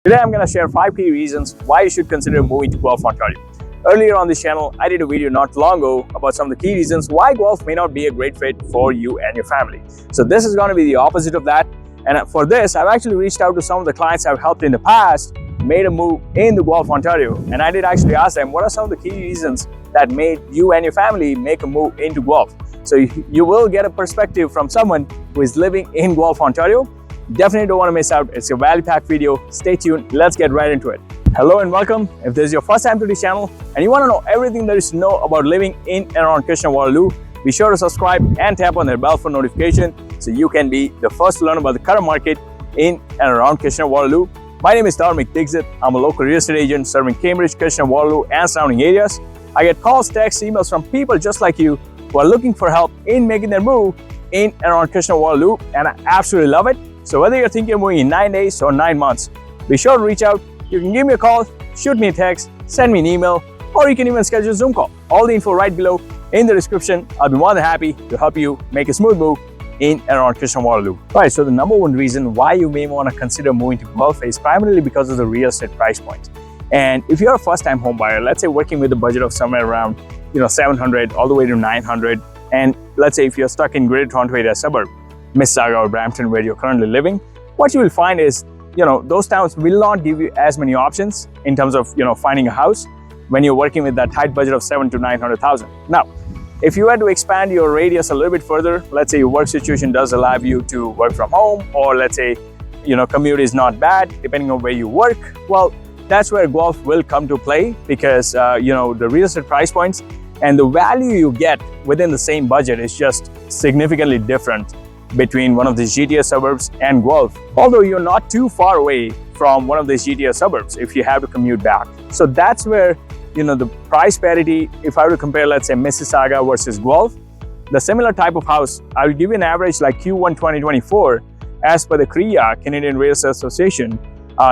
Today I'm going to share 5 key reasons why you should consider moving to Guelph, Ontario. Earlier on this channel, I did a video not long ago about some of the key reasons why Guelph may not be a great fit for you and your family. So this is going to be the opposite of that. And for this, I've actually reached out to some of the clients I've helped in the past, made a move into Guelph, Ontario. And I did actually ask them, what are some of the key reasons that made you and your family make a move into Guelph? So you will get a perspective from someone who is living in Guelph, Ontario. Definitely don't want to miss out. It's a value-packed video. Stay tuned. Let's get right into it. Hello and welcome. If this is your first time to this channel and you want to know everything there is to know about living in and around Kitchener-Waterloo, be sure to subscribe and tap on the bell for notification so you can be the first to learn about the current market in and around Kitchener-Waterloo. My name is Dixit. I'm a local real estate agent serving Cambridge, Kitchener-Waterloo and surrounding areas. I get calls, texts, emails from people just like you who are looking for help in making their move in and around Kitchener-Waterloo, and I absolutely love it. So whether you're thinking of moving in 9 days or 9 months, be sure to reach out. You can give me a call, shoot me a text, send me an email, or you can even schedule a Zoom call. All the info right below in the description. I'll be more than happy to help you make a smooth move in and around Kitchener-Waterloo. Right, so the number one reason why you may want to consider moving to Guelph is primarily because of the real estate price points. And if you're a first-time home buyer, let's say working with a budget of somewhere around 700 all the way to 900, and let's say if you're stuck in Greater Toronto area suburb, Mississauga or Brampton, where you're currently living, what you will find is, those towns will not give you as many options in terms of, finding a house when you're working with that tight budget of 700 to 900,000. Now, if you had to expand your radius a little bit further, let's say your work situation does allow you to work from home, or let's say, commute is not bad depending on where you work. Well, that's where Guelph will come to play because, the real estate price points and the value you get within the same budget is just significantly different between one of these GTA suburbs and Guelph, although you're not too far away from one of these GTA suburbs if you have to commute back. So that's where, the price parity, if I were to compare, let's say Mississauga versus Guelph, the similar type of house, I will give you an average like Q1 2024, as per the CREA, Canadian Real Estate Association,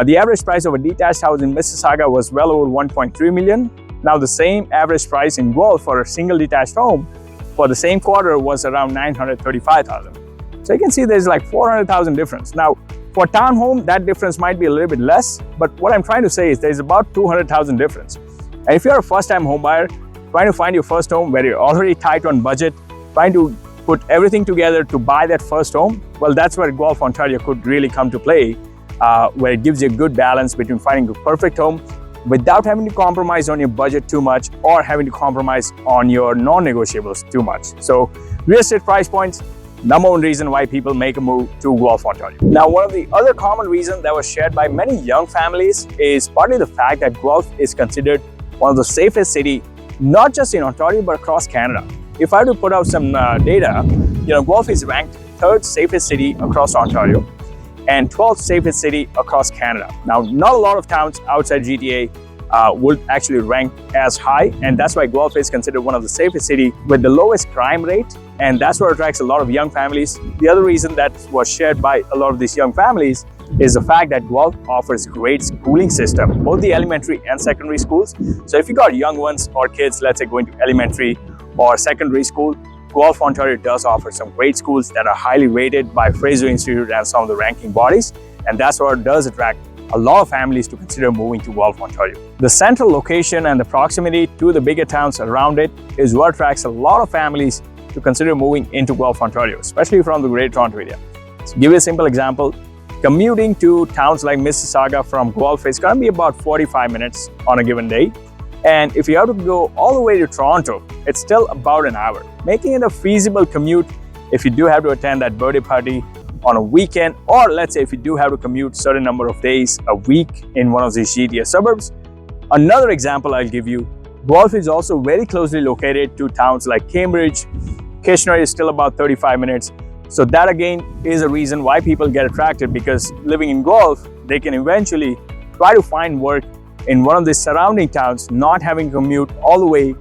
the average price of a detached house in Mississauga was well over 1.3 million. Now the same average price in Guelph for a single detached home for the same quarter was around 935,000. So you can see there's like 400,000 difference. Now, for townhome, that difference might be a little bit less, but what I'm trying to say is there's about 200,000 difference. And if you're a first-time home buyer, trying to find your first home where you're already tight on budget, trying to put everything together to buy that first home, well, that's where Guelph, Ontario could really come to play, where it gives you a good balance between finding the perfect home without having to compromise on your budget too much or having to compromise on your non-negotiables too much. So real estate price points, number one reason why people make a move to Guelph, Ontario. Now, one of the other common reasons that was shared by many young families is partly the fact that Guelph is considered one of the safest cities, not just in Ontario, but across Canada. If I were to put out some data, Guelph is ranked 3rd safest city across Ontario and 12th safest city across Canada. Now, not a lot of towns outside GTA would actually rank as high, and that's why Guelph is considered one of the safest cities with the lowest crime rate, and that's what attracts a lot of young families. The other reason that was shared by a lot of these young families is the fact that Guelph offers great schooling system, both the elementary and secondary schools. So if you got young ones or kids, let's say going to elementary or secondary school, Guelph, Ontario does offer some great schools that are highly rated by Fraser Institute and some of the ranking bodies, and that's what does attract a lot of families to consider moving to Guelph, Ontario. The central location and the proximity to the bigger towns around it is what attracts a lot of families to consider moving into Guelph, Ontario, especially from the Greater Toronto area. To give you a simple example, commuting to towns like Mississauga from Guelph is going to be about 45 minutes on a given day. And if you have to go all the way to Toronto, it's still about an hour, making it a feasible commute if you do have to attend that birthday party on a weekend, or let's say if you do have to commute certain number of days a week in one of these GTA suburbs. Another example I'll give you, Guelph is also very closely located to towns like Cambridge. Kitchener is still about 35 minutes. So that again is a reason why people get attracted, because living in Guelph, they can eventually try to find work in one of the surrounding towns, not having to commute all the way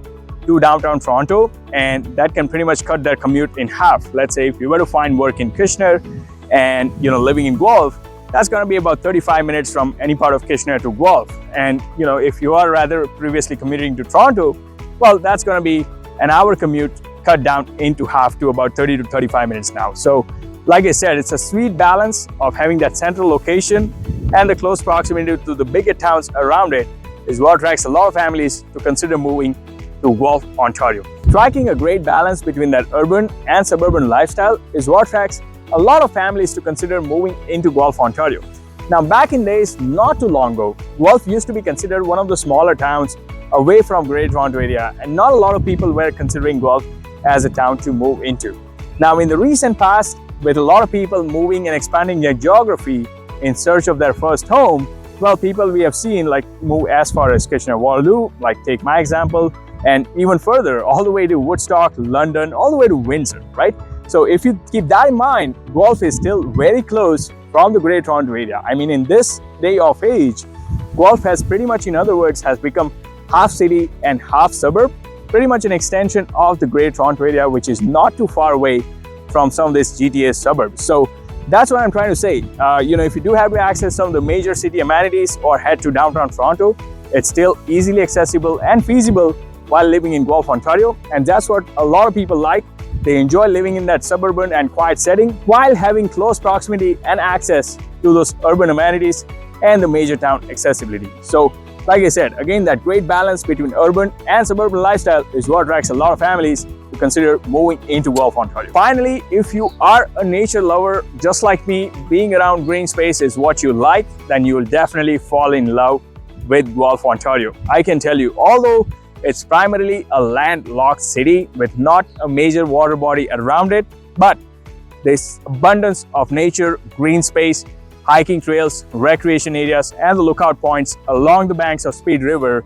to downtown Toronto, and that can pretty much cut their commute in half. Let's say if you were to find work in Kitchener and living in Guelph, that's going to be about 35 minutes from any part of Kitchener to Guelph. And if you are rather previously commuting to Toronto, well, that's going to be an hour commute cut down into half to about 30 to 35 minutes now. So Like I said, it's a sweet balance of having that central location and the close proximity to the bigger towns around it is what attracts a lot of families to consider moving to Guelph, Ontario. Striking a great balance between that urban and suburban lifestyle is what attracts a lot of families to consider moving into Guelph, Ontario. Now, back in days not too long ago, Guelph used to be considered one of the smaller towns away from Greater Toronto area, and not a lot of people were considering Guelph as a town to move into. Now, in the recent past, with a lot of people moving and expanding their geography in search of their first home, well, people we have seen like move as far as Kitchener-Waterloo, like take my example, and even further, all the way to Woodstock, London, all the way to Windsor, right? So if you keep that in mind, Guelph is still very close from the Greater Toronto area. I mean, in this day of age, Guelph has pretty much, in other words, has become half city and half suburb, pretty much an extension of the Greater Toronto area, which is not too far away from some of these GTA suburbs. So that's what I'm trying to say. If you do have to access some of the major city amenities or head to downtown Toronto, it's still easily accessible and feasible while living in Guelph, Ontario. And that's what a lot of people like. They enjoy living in that suburban and quiet setting while having close proximity and access to those urban amenities and the major town accessibility. So, like I said, again, that great balance between urban and suburban lifestyle is what attracts a lot of families to consider moving into Guelph, Ontario. Finally, if you are a nature lover, just like me, being around green space is what you like, then you will definitely fall in love with Guelph, Ontario. I can tell you, although it's primarily a landlocked city with not a major water body around it, but there's abundance of nature, green space, hiking trails, recreation areas, and the lookout points along the banks of Speed River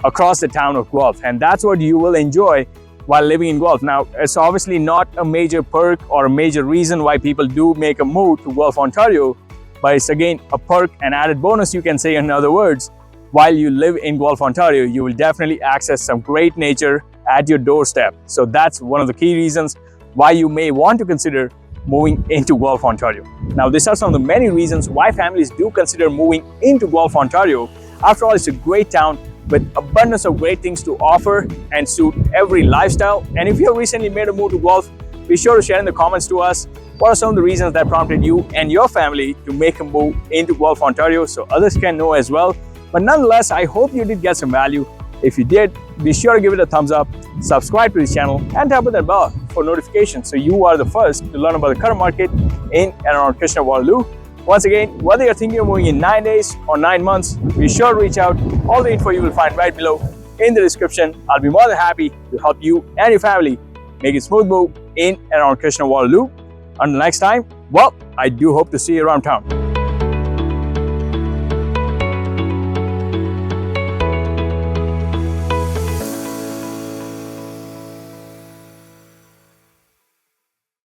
across the town of Guelph. And that's what you will enjoy while living in Guelph. Now, it's obviously not a major perk or a major reason why people do make a move to Guelph, Ontario, but it's again a perk, an added bonus, you can say in other words. While you live in Guelph, Ontario, you will definitely access some great nature at your doorstep. So that's one of the key reasons why you may want to consider moving into Guelph, Ontario. Now, these are some of the many reasons why families do consider moving into Guelph, Ontario. After all, it's a great town with abundance of great things to offer and suit every lifestyle. And if you have recently made a move to Guelph, be sure to share in the comments to us what are some of the reasons that prompted you and your family to make a move into Guelph, Ontario, so others can know as well. But nonetheless, I hope you did get some value. If you did, be sure to give it a thumbs up, subscribe to this channel, and tap on that bell for notifications so you are the first to learn about the current market in and around Kitchener-Waterloo. Once again, whether you're thinking of moving in 9 days or 9 months, be sure to reach out. All the info you will find right below in the description. I'll be more than happy to help you and your family make a smooth move in and around Kitchener-Waterloo. Until next time, well, I do hope to see you around town.